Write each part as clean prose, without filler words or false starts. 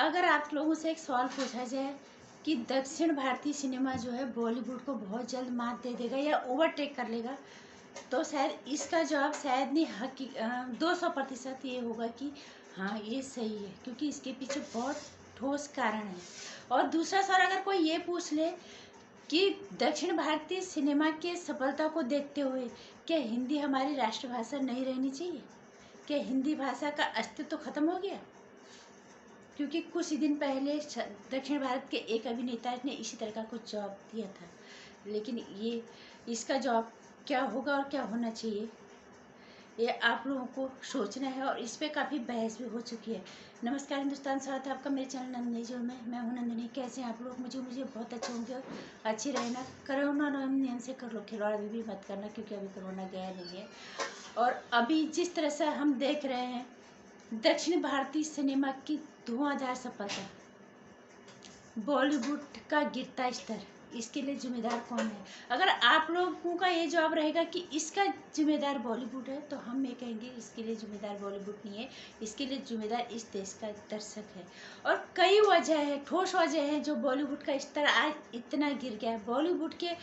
अगर आप लोगों से एक सवाल पूछा जाए कि दक्षिण भारतीय सिनेमा जो है बॉलीवुड को बहुत जल्द मात दे देगा या ओवरटेक कर लेगा, तो शायद इसका जवाब शायद नहीं 200% ये होगा कि हाँ ये सही है, क्योंकि इसके पीछे बहुत ठोस कारण है। और दूसरा सवाल अगर कोई ये पूछ ले कि दक्षिण भारतीय सिनेमा के सफलता को देखते हुए क्या हिंदी हमारी राष्ट्रभाषा नहीं रहनी चाहिए, क्या हिंदी भाषा का अस्तित्व खत्म हो गया? क्योंकि कुछ ही दिन पहले दक्षिण भारत के एक अभिनेता ने इसी तरह का कुछ जवाब दिया था, लेकिन ये इसका जवाब क्या होगा और क्या होना चाहिए ये आप लोगों को सोचना है, और इस पे काफ़ी बहस भी हो चुकी है। नमस्कार हिंदुस्तान, स्वागत है आपका मेरे चैनल नंदिनी जो में। मैं हूं नंदिनी। कैसे हैं आप लोग? मुझे बहुत अच्छे होंगे और अच्छी रहना। कोरोना नियम से कर लो खिलवाड़ भी मत करना, क्योंकि अभी कोरोना गया नहीं है। और अभी जिस तरह से हम देख रहे हैं दक्षिण भारतीय सिनेमा की धुआंधार सफलता, बॉलीवुड का गिरता स्तर, इसके लिए जिम्मेदार कौन है? अगर आप लोगों का ये जवाब रहेगा कि इसका जिम्मेदार बॉलीवुड है, तो हम ये कहेंगे इसके लिए जिम्मेदार बॉलीवुड नहीं है, इसके लिए जिम्मेदार इस देश का दर्शक है। और कई वजह है, ठोस वजह है जो बॉलीवुड का स्तर आज इतना गिर गया है। बॉलीवुड के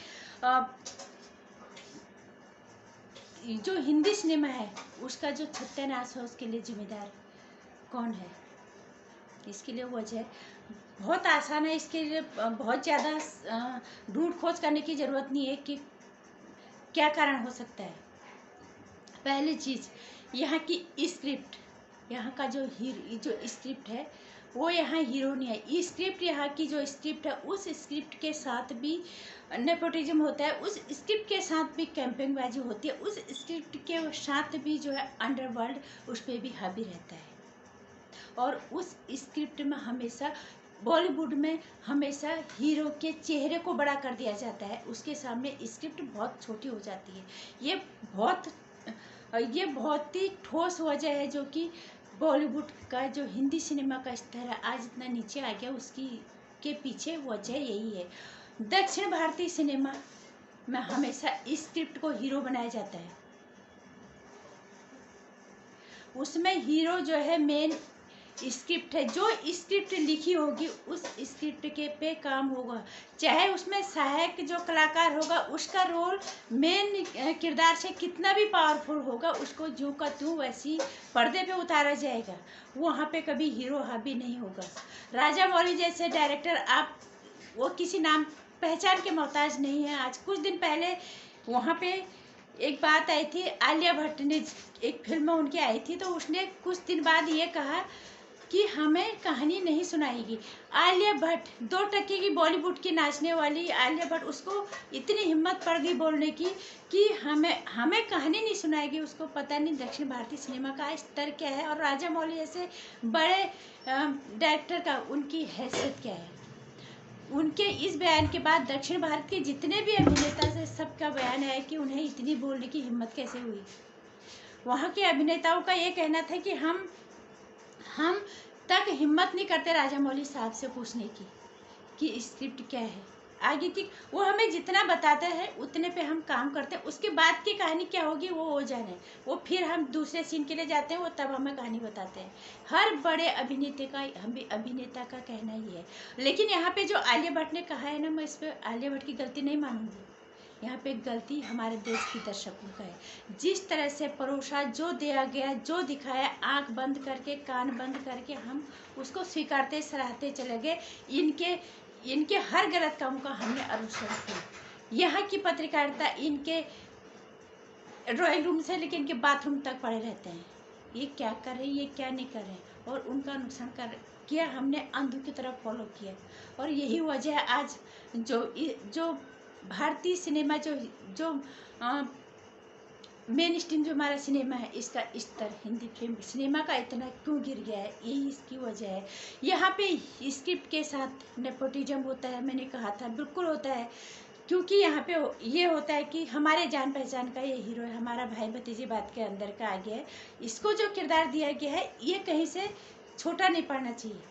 जो हिंदी सिनेमा है उसका जो सत्यानाश है, उसके लिए जिम्मेदार कौन है? इसके लिए वजह बहुत आसान है। इसके लिए बहुत ज़्यादा ढूंढ खोज करने की ज़रूरत नहीं है कि क्या कारण हो सकता है। पहली चीज़, यहाँ की स्क्रिप्ट, यहाँ का जो स्क्रिप्ट है वो यहाँ हीरो नहीं है। स्क्रिप्ट, यहाँ की जो स्क्रिप्ट है उस स्क्रिप्ट के साथ भी नेपोटिज्म होता है, उस स्क्रिप्ट के साथ भी कैंपेनबाजी होती है, उस स्क्रिप्ट के साथ भी जो है अंडरवर्ल्ड उस पर भी हावी रहता है। और उस स्क्रिप्ट में हमेशा, बॉलीवुड में हमेशा हीरो के चेहरे को बड़ा कर दिया जाता है, उसके सामने स्क्रिप्ट बहुत छोटी हो जाती है। ये बहुत ही ठोस वजह है जो कि बॉलीवुड का जो हिंदी सिनेमा का स्तर है आज इतना नीचे आ गया, उसकी के पीछे वजह यही है। दक्षिण भारतीय सिनेमा में हमेशा स्क्रिप्ट को हीरो बनाया जाता है, उसमें हीरो जो है मेन स्क्रिप्ट है, जो स्क्रिप्ट लिखी होगी उस स्क्रिप्ट के पे काम होगा। चाहे उसमें सहायक जो कलाकार होगा उसका रोल मेन किरदार से कितना भी पावरफुल होगा, उसको जो का त्यों वैसी पर्दे पे उतारा जाएगा, वहाँ पे कभी हीरो हावी नहीं होगा। राजा मौली जैसे डायरेक्टर, आप वो किसी नाम पहचान के मोहताज नहीं है। आज कुछ दिन पहले वहाँ पे एक बात आई थी, आलिया भट्ट ने एक फिल्म उनकी आई थी, तो उसने कुछ दिन बाद ये कहा कि हमें कहानी नहीं सुनाएगी। आलिया भट्ट 2 टके की बॉलीवुड की नाचने वाली आलिया भट्ट, उसको इतनी हिम्मत पड़ गई बोलने की कि हमें कहानी नहीं सुनाएगी। उसको पता नहीं दक्षिण भारतीय सिनेमा का स्तर क्या है, और राजा मौली जैसे बड़े डायरेक्टर का उनकी हैसियत क्या है। उनके इस बयान के बाद दक्षिण भारत के जितने भी अभिनेता से सबका बयान है कि उन्हें इतनी बोलने की हिम्मत कैसे हुई। वहाँ के अभिनेताओं का ये कहना था कि हम तक हिम्मत नहीं करते राजा मौली साहब से पूछने की कि स्क्रिप्ट क्या है। आगे की वो हमें जितना बताते हैं उतने पे हम काम करते हैं, उसके बाद की कहानी क्या होगी वो जाने। वो फिर हम दूसरे सीन के लिए जाते हैं, वो तब हमें कहानी बताते हैं। हर बड़े अभिनेता का कहना ही है। लेकिन यहाँ पे जो आलिया भट्ट ने कहा है ना, मैं इस पर आलिया भट्ट की गलती नहीं मानूंगी। यहाँ पे गलती हमारे देश की दर्शकों का है। जिस तरह से परोसा, जो दिया गया, जो दिखाया, आंख बंद करके कान बंद करके हम उसको स्वीकारते सराहते चले गए। इनके हर गलत काम का हमने अनुसरण किया। यहाँ की पत्रकारिता इनके ड्राइंग रूम से लेकर इनके बाथरूम तक पड़े रहते हैं। ये क्या कर रहे हैं, ये क्या नहीं कर रहे हैं, और उनका नुकसान किया हमने अंधों की तरफ फॉलो किया। और यही वजह है आज जो भारतीय सिनेमा जो मेन स्ट्रीम जो हमारा सिनेमा है, इसका स्तर हिंदी फिल्म सिनेमा का इतना क्यों गिर गया है, यही इसकी वजह है। यहाँ पे स्क्रिप्ट के साथ नेपोटिज्म होता है, मैंने कहा था बिल्कुल होता है। क्योंकि यहाँ पे ये होता है कि हमारे जान पहचान का ये हीरो है, हमारा भाई भतीजी बात के अंदर का आ गया है, इसको जो किरदार दिया गया है ये कहीं से छोटा नहीं पड़ना चाहिए,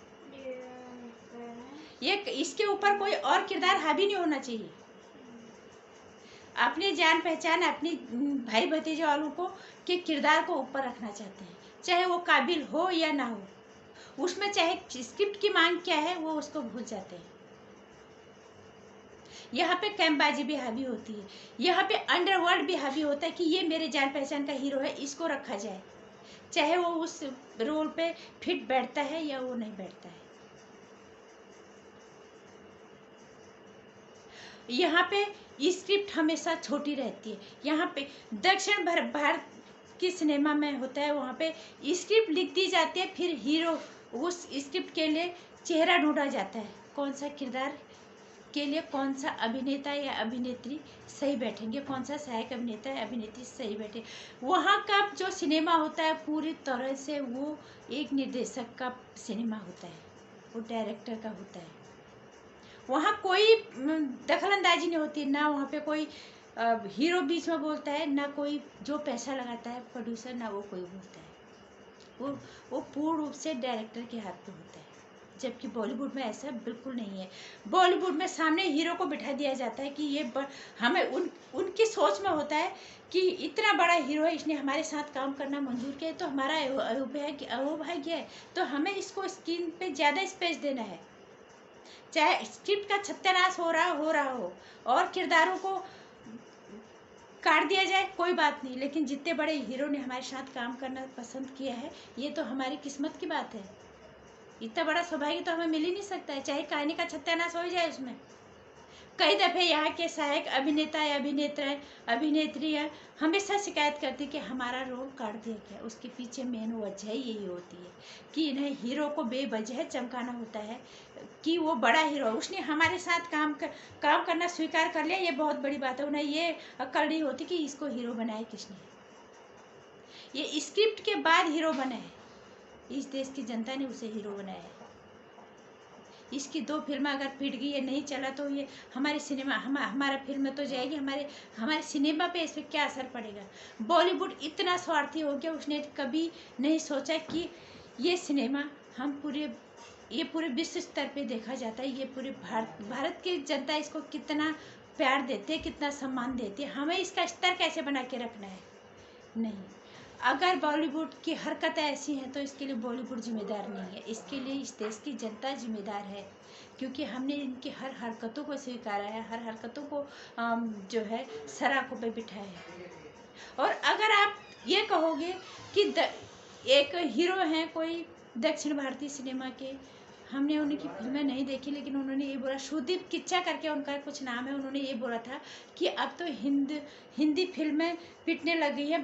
ये इसके ऊपर कोई और किरदार हावी नहीं होना चाहिए। अपनी जान पहचान, अपनी भाई भतीजे वालों को के किरदार को ऊपर रखना चाहते हैं, चाहे वो काबिल हो या ना हो। उसमें चाहे स्क्रिप्ट की मांग क्या है वो उसको भूल जाते हैं। यहाँ पे कैम्पबाजी भी हावी होती है, यहाँ पे अंडरवर्ल्ड भी हावी होता है कि ये मेरे जान पहचान का हीरो है, इसको रखा जाए, चाहे वो उस रोल पे फिट बैठता है या वो नहीं बैठता है। यहाँ पे स्क्रिप्ट हमेशा छोटी रहती है। यहाँ पे दक्षिण भारत की सिनेमा में होता है, वहाँ पे स्क्रिप्ट लिख दी जाती है, फिर हीरो उस स्क्रिप्ट के लिए चेहरा ढूंढा जाता है, कौन सा किरदार के लिए कौन सा अभिनेता या अभिनेत्री सही बैठेंगे, कौन सा सहायक अभिनेता या अभिनेत्री सही बैठे। वहाँ का जो सिनेमा होता है पूरी तरह से वो एक निर्देशक का सिनेमा होता है, वो डायरेक्टर का होता है। वहाँ कोई दखलंदाजी नहीं होती, ना वहाँ पे कोई हीरो बीच में बोलता है, ना कोई जो पैसा लगाता है प्रोड्यूसर, ना वो कोई बोलता है। वो पूर्ण रूप से डायरेक्टर के हाथ में होता है। जबकि बॉलीवुड में ऐसा बिल्कुल नहीं है। बॉलीवुड में सामने हीरो को बिठा दिया जाता है कि ये हमें उनकी सोच में होता है कि इतना बड़ा हीरो है, इसने हमारे साथ काम करना मंजूर किया है, तो हमारा अहोभाग्य है, तो हमें इसको स्क्रीन पे ज़्यादा स्पेस देना है। चाहे स्क्रिप्ट का सत्यानाश हो रहा हो और किरदारों को काट दिया जाए, कोई बात नहीं, लेकिन जितने बड़े हीरो ने हमारे साथ काम करना पसंद किया है, ये तो हमारी किस्मत की बात है। इतना बड़ा सौभाग्य तो हमें मिल ही नहीं सकता है, चाहे कहानी का सत्यानाश हो जाए उसमें। कई दफ़े यहाँ के सहायक अभिनेता या अभिनेत्रियाँ हमेशा शिकायत करती कि हमारा रोल काट दिया गया। उसके पीछे मेन वजह यही होती है कि इन्हें हीरो को बेवजह चमकाना होता है कि वो बड़ा हीरो, उसने हमारे साथ काम करना स्वीकार कर लिया, ये बहुत बड़ी बात है। उन्हें ये अक्ल नहीं होती कि इसको हीरो बनाया किसने, ये स्क्रिप्ट के बाद हीरो बना है, इस देश की जनता ने उसे हीरो बनाया है। इसकी 2 फिल्में अगर पिट गई या नहीं चला तो ये हमारी सिनेमा हमारा फिल्म तो जाएगी, हमारे सिनेमा पे इस पर क्या असर पड़ेगा। बॉलीवुड इतना स्वार्थी हो गया, उसने कभी नहीं सोचा कि ये सिनेमा ये पूरे विश्व स्तर पे देखा जाता है, ये पूरे भारत की जनता इसको कितना प्यार देती है, कितना सम्मान देती है, हमें इसका स्तर कैसे बना के रखना है। नहीं, अगर बॉलीवुड की हरकतें ऐसी हैं तो इसके लिए बॉलीवुड जिम्मेदार नहीं है, इसके लिए इस देश की जनता जिम्मेदार है, क्योंकि हमने इनकी हर हरकतों को स्वीकारा है, हर हरकतों को जो है सराखों पे बिठाया है। और अगर आप ये कहोगे कि एक हीरो हैं कोई दक्षिण भारतीय सिनेमा के, हमने उनकी फिल्में नहीं देखी, लेकिन उन्होंने ये बोला, सुदीप किच्चा करके उनका कुछ नाम है, उन्होंने ये बोला था कि अब तो हिंदी फिल्में पिटने लग गई है,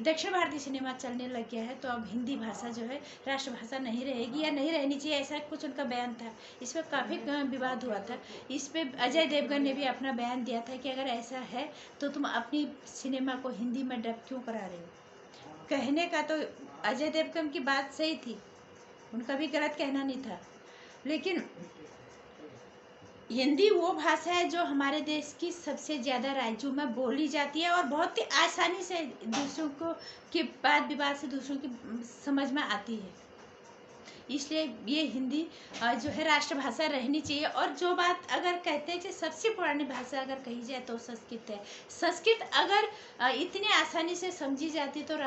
दक्षिण भारतीय सिनेमा चलने लग गया है, तो अब हिंदी भाषा जो है राष्ट्रभाषा नहीं रहेगी या नहीं रहनी चाहिए, ऐसा कुछ उनका बयान था। इस पर काफ़ी विवाद हुआ था। इस पर अजय देवगन ने भी अपना बयान दिया था कि अगर ऐसा है तो तुम अपनी सिनेमा को हिंदी में डब क्यों करा रहे हो। कहने का तो अजय देवगन की बात सही थी, उनका भी गलत कहना नहीं था, लेकिन हिंदी वो भाषा है जो हमारे देश की सबसे ज़्यादा राज्यों में बोली जाती है और बहुत ही आसानी से दूसरों को के वाद विवाद से दूसरों की समझ में आती है। इसलिए ये हिंदी जो है राष्ट्रभाषा रहनी चाहिए। और जो बात अगर कहते हैं कि सबसे पुरानी भाषा अगर कही जाए तो संस्कृत है। संस्कृत अगर इतनी आसानी से समझी जाती तो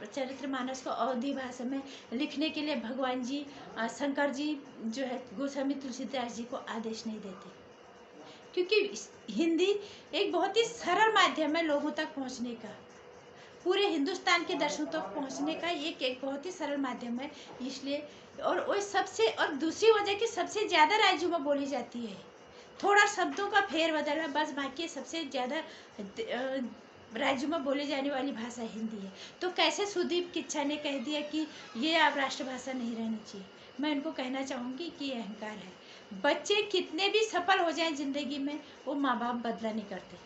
चरित्रमानस को अवधी भाषा में लिखने के लिए भगवान जी शंकर जी जो है गोस्वामी तुलसीदास जी को आदेश नहीं देते, क्योंकि हिंदी एक बहुत ही सरल माध्यम है लोगों तक पहुंचने का, पूरे हिंदुस्तान के दर्शकों तक पहुंचने का एक बहुत ही सरल माध्यम है। इसलिए और दूसरी वजह कि सबसे ज़्यादा राज्यों में बोली जाती है, थोड़ा शब्दों का फेरबदल है बस, बाकी सबसे ज़्यादा राज्यों में बोली जाने वाली भाषा हिंदी है। तो कैसे सुदीप किच्चा ने कह दिया कि ये अब राष्ट्रभाषा नहीं रहनी चाहिए। मैं इनको कहना चाहूँगी कि ये अहंकार है। बच्चे कितने भी सफल हो जाएं जिंदगी में, वो माँ बाप बदला नहीं करते,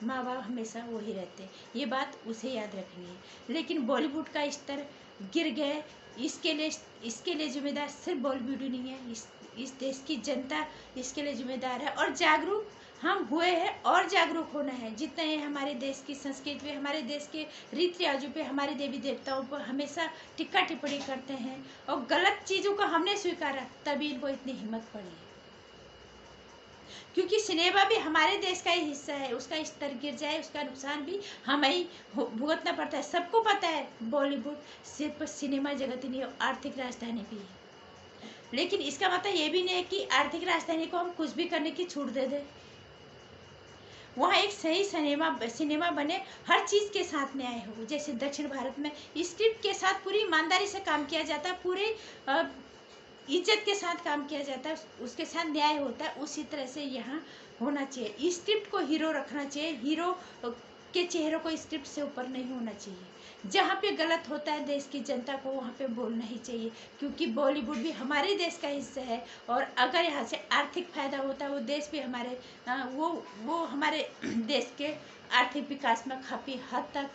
माँ बाप हमेशा वही रहते, ये बात उसे याद रखनी है। लेकिन बॉलीवुड का स्तर गिर गया, इसके लिए जिम्मेदार सिर्फ बॉलीवुड ही नहीं है, इस देश की जनता इसके लिए जिम्मेदार है। और जागरूक हम हुए हैं और जागरूक होना है। जितने हमारे देश की संस्कृति पे, हमारे देश के रीति रिवाजों पे, हमारे देवी देवताओं पर हमेशा टिक्का टिप्पणी करते हैं और गलत चीज़ों को हमने स्वीकारा, तभी इनको इतनी हिम्मत पड़ी है। क्योंकि सिनेमा भी हमारे देश का ही हिस्सा है। उसका स्तर गिर जाए, उसका नुकसान भी हमें ही भुगतना पड़ता है। सबको पता है बॉलीवुड सिर्फ सिनेमा जगत ही नहीं, आर्थिक राजधानी भी है। लेकिन इसका मतलब ये भी नहीं है कि आर्थिक राजधानी को हम कुछ भी करने की छूट दे दें। वहाँ एक सही सिनेमा बने, हर चीज़ के साथ न्याय हो। जैसे दक्षिण भारत में स्क्रिप्ट के साथ पूरी ईमानदारी से काम किया जाता है, पूरे इज्जत के साथ काम किया जाता है, उसके साथ न्याय होता है। उसी तरह से यहाँ होना चाहिए। स्क्रिप्ट को हीरो रखना चाहिए, हीरो के चेहरों को स्क्रिप्ट से ऊपर नहीं होना चाहिए। जहाँ पे गलत होता है देश की जनता को वहाँ पे बोलना ही चाहिए, क्योंकि बॉलीवुड भी हमारे देश का हिस्सा है। और अगर यहाँ से आर्थिक फायदा होता है, वो देश भी हमारे वो हमारे देश के आर्थिक विकास में काफ़ी हद तक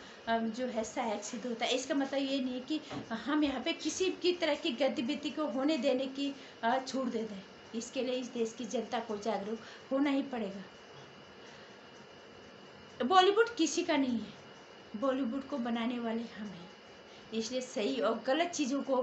जो है सहायक सिद्ध होता है। इसका मतलब ये नहीं है कि हम यहाँ पे किसी की तरह की गतिविधि को होने देने की छूट दे दें। इसके लिए इस देश की जनता को जागरूक होना ही पड़ेगा। बॉलीवुड किसी का नहीं है, बॉलीवुड को बनाने वाले हम हैं। इसलिए सही और गलत चीज़ों को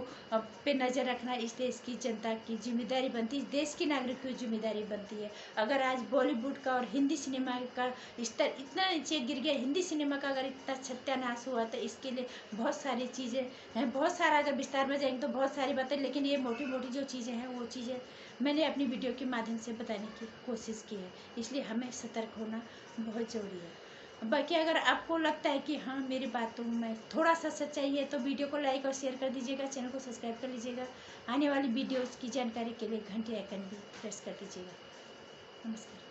पे नज़र रखना इस देश की जनता की जिम्मेदारी बनती है, इस देश की नागरिक की जिम्मेदारी बनती है। अगर आज बॉलीवुड का और हिंदी सिनेमा का स्तर इतना नीचे गिर गया, हिंदी सिनेमा का अगर इतना सत्यानाश हुआ, तो इसके लिए बहुत सारी चीज़ें हैं। बहुत सारा अगर विस्तार में जाएंगे तो बहुत सारी बातें, लेकिन ये मोटी मोटी जो चीज़ें हैं वो चीज़ें मैंने अपनी वीडियो के माध्यम से बताने की कोशिश की है। इसलिए हमें सतर्क होना बहुत ज़रूरी है। बाकी अगर आपको लगता है कि हाँ मेरी बातों में थोड़ा सा सच्चाई है, तो वीडियो को लाइक और शेयर कर दीजिएगा, चैनल को सब्सक्राइब कर लीजिएगा। आने वाली वीडियोस की जानकारी के लिए घंटी आइकन भी प्रेस कर दीजिएगा। नमस्कार।